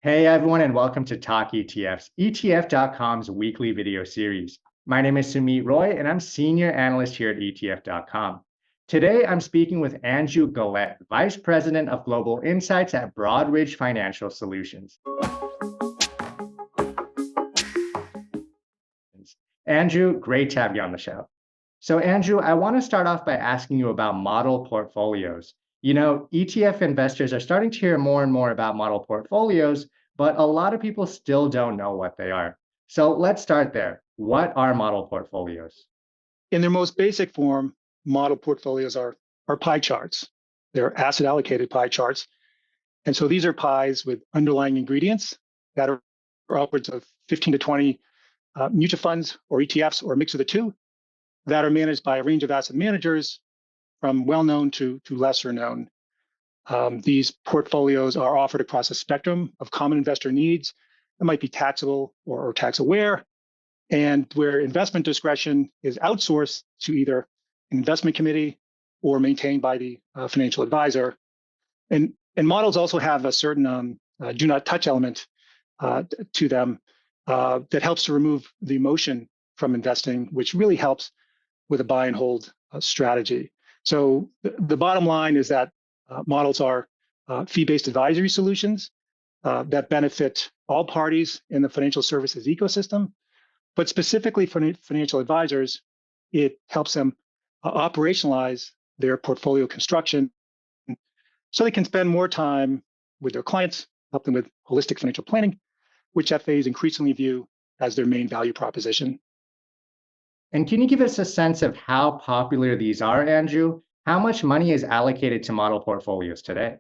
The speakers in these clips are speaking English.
Hey everyone, and welcome to Talk ETFs, ETF.com's weekly video series. My name is Sumit Roy, and I'm Senior Analyst here at ETF.com. Today, I'm speaking with Andrew Guillette, Vice President of Global Insights at Broadridge Financial Solutions. Andrew, great to have you on the show. So, Andrew, I want to start off by asking you about model portfolios. ETF investors are starting to hear more and more about model portfolios, but a lot of people still don't know what they are. So let's start there. What are model portfolios? In their most basic form, model portfolios are pie charts. They're asset allocated pie charts. And so these are pies with underlying ingredients that are upwards of 15 to 20 mutual funds or ETFs or a mix of the two that are managed by a range of asset managers from well-known to lesser known. These portfolios are offered across a spectrum of common investor needs that might be taxable or tax aware, and where investment discretion is outsourced to either an investment committee or maintained by the financial advisor. And models also have a certain do not touch element to them that helps to remove the emotion from investing, which really helps with a buy and hold strategy. So the bottom line is that models are fee-based advisory solutions that benefit all parties in the financial services ecosystem, but specifically for financial advisors, it helps them operationalize their portfolio construction so they can spend more time with their clients, help them with holistic financial planning, which FAs increasingly view as their main value proposition. And can you give us a sense of how popular these are, Andrew? How much money is allocated to model portfolios today?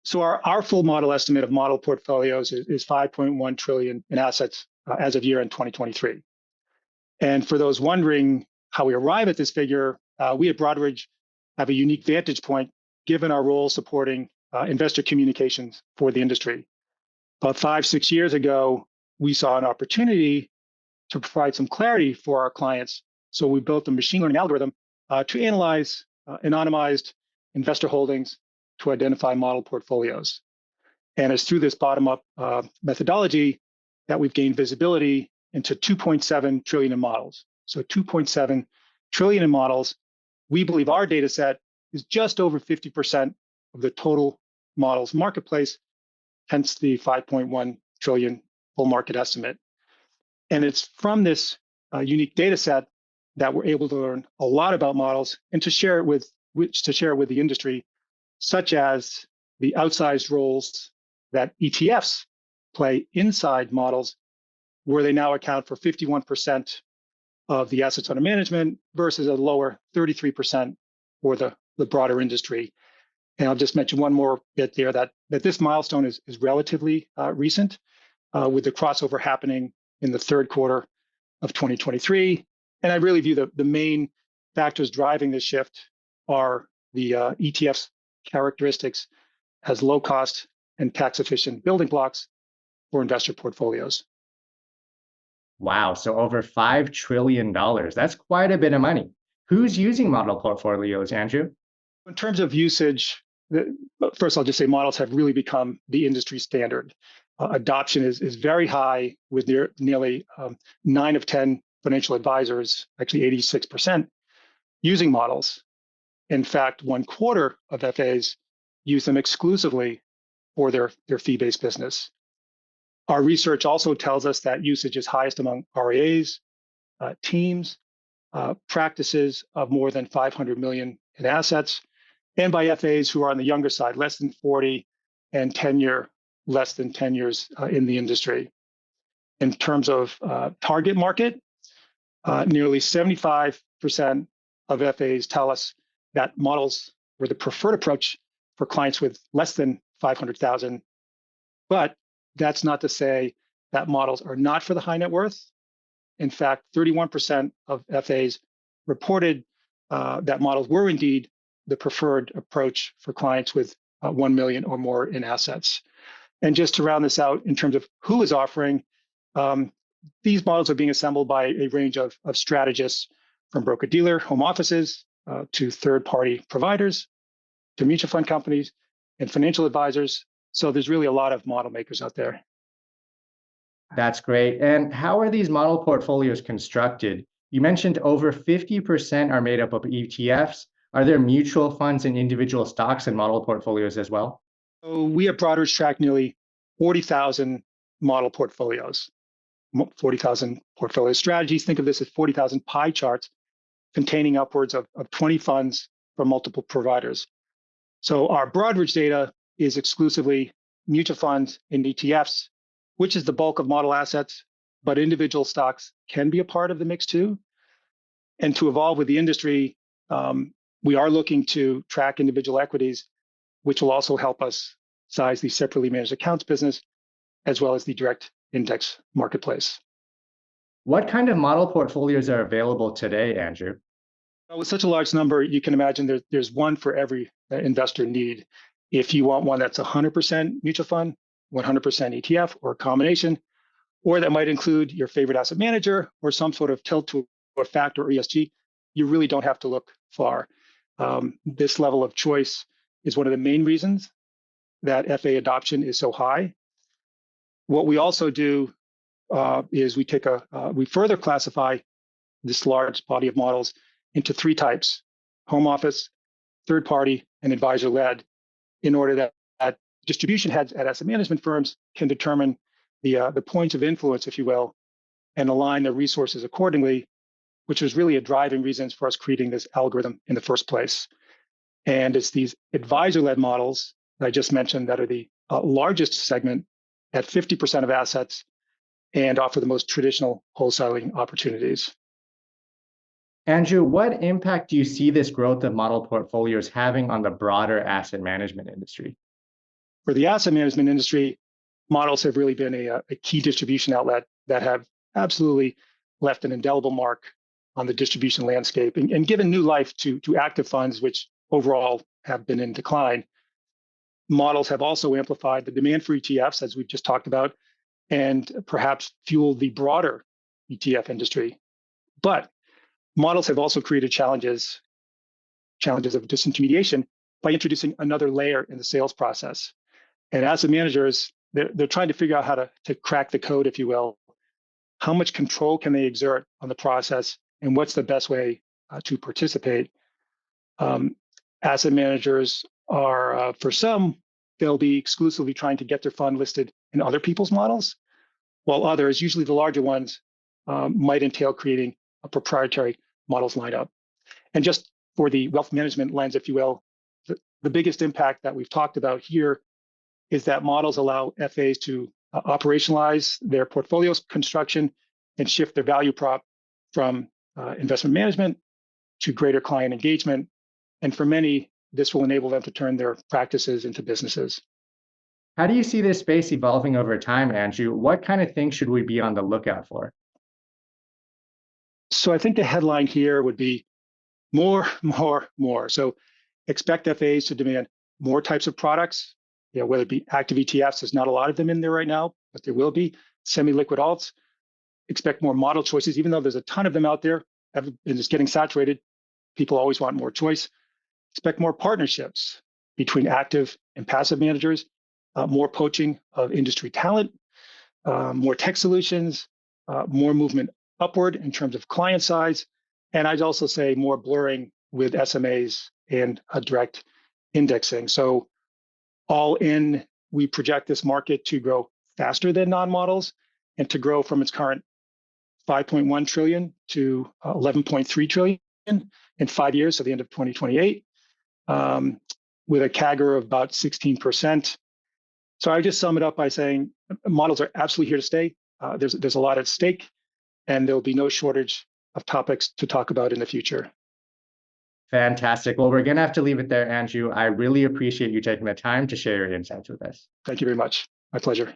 So our full model estimate of model portfolios is 5.1 trillion in assets as of year-end 2023. And for those wondering how we arrive at this figure, we at Broadridge have a unique vantage point given our role supporting investor communications for the industry. About 5-6 years ago, we saw an opportunity to provide some clarity for our clients. So we built a machine learning algorithm to analyze anonymized investor holdings to identify model portfolios. And it's through this bottom-up methodology that we've gained visibility into 2.7 trillion in models. So 2.7 trillion in models. We believe our data set is just over 50% of the total models marketplace, hence the 5.1 trillion full market estimate. And it's from this unique data set that we're able to learn a lot about models and to share it with the industry, such as the outsized roles that ETFs play inside models, where they now account for 51% of the assets under management versus a lower 33% for the broader industry. And I'll just mention one more bit there that this milestone is relatively recent, with the crossover happening in the third quarter of 2023. And I really view the main factors driving this shift are the ETF's characteristics as low cost and tax efficient building blocks for investor portfolios. Wow, so over $5 trillion. That's quite a bit of money. Who's using model portfolios, Andrew? In terms of usage, first I'll just say models have really become the industry standard. Adoption is very high, with nearly 9 of 10 financial advisors, actually 86%, using models. In fact, 1/4 of FAs use them exclusively for their fee-based business. Our research also tells us that usage is highest among RIAs, teams, practices of more than 500 million in assets, and by FAs who are on the younger side, less than 40, and tenure less than 10 years in the industry. In terms of target market, nearly 75% of FAs tell us that models were the preferred approach for clients with less than 500,000. But that's not to say that models are not for the high net worth. In fact, 31% of FAs reported that models were indeed the preferred approach for clients with 1 million or more in assets. And just to round this out in terms of who is offering, these models are being assembled by a range of strategists, from broker-dealer, home offices, to third-party providers, to mutual fund companies and financial advisors, So there's really a lot of model makers out there. That's great. And how are these model portfolios constructed? You mentioned over 50% are made up of ETFs. Are there mutual funds and individual stocks in model portfolios as well? So we at Broadridge track nearly 40,000 model portfolios, 40,000 portfolio strategies. Think of this as 40,000 pie charts containing upwards of 20 funds from multiple providers. So our Broadridge data is exclusively mutual funds and ETFs, which is the bulk of model assets, but individual stocks can be a part of the mix too. And to evolve with the industry, we are looking to track individual equities, which will also help us size the separately managed accounts business, as well as the direct index marketplace. What kind of model portfolios are available today, Andrew? With such a large number, you can imagine there's one for every investor need. If you want one that's 100% mutual fund, 100% ETF, or a combination, or that might include your favorite asset manager or some sort of tilt to a factor or ESG, you really don't have to look far. This level of choice is one of the main reasons that FA adoption is so high. What we also do is we further classify this large body of models into three types: home office, third party, and advisor led, in order that distribution heads at asset management firms can determine the points of influence, if you will, and align their resources accordingly, which was really a driving reason for us creating this algorithm in the first place. And it's these advisor-led models that I just mentioned that are the largest segment at 50% of assets and offer the most traditional wholesaling opportunities. Andrew, what impact do you see this growth of model portfolios having on the broader asset management industry? For the asset management industry, models have really been a key distribution outlet that have absolutely left an indelible mark on the distribution landscape and given new life to active funds, which overall have been in decline. Models have also amplified the demand for ETFs, as we've just talked about, and perhaps fueled the broader ETF industry. But models have also created challenges of disintermediation by introducing another layer in the sales process. And asset managers, they're trying to figure out how to crack the code, if you will. How much control can they exert on the process, and what's the best way to participate? Asset managers are, for some, they'll be exclusively trying to get their fund listed in other people's models, while others, usually the larger ones, might entail creating a proprietary models lineup. And just for the wealth management lens, if you will, the biggest impact that we've talked about here is that models allow FAs to operationalize their portfolios construction and shift their value prop from investment management to greater client engagement. And for many, this will enable them to turn their practices into businesses. How do you see this space evolving over time, Andrew? What kind of things should we be on the lookout for? So I think the headline here would be more. So expect FAs to demand more types of products, whether it be active ETFs. There's not a lot of them in there right now, but there will be. Semi-liquid alts. Expect more model choices, even though there's a ton of them out there and it's getting saturated. People always want more choice. Expect more partnerships between active and passive managers, more poaching of industry talent, more tech solutions, more movement upward in terms of client size. And I'd also say more blurring with SMAs and direct indexing. So all in, we project this market to grow faster than non-models and to grow from its current 5.1 trillion to 11.3 trillion in 5 years, so the end of 2028, with a CAGR of about 16%. So I just sum it up by saying models are absolutely here to stay. There's a lot at stake, and there will be no shortage of topics to talk about in the future. Fantastic. Well, we're going to have to leave it there, Andrew. I really appreciate you taking the time to share your insights with us. Thank you very much. My pleasure.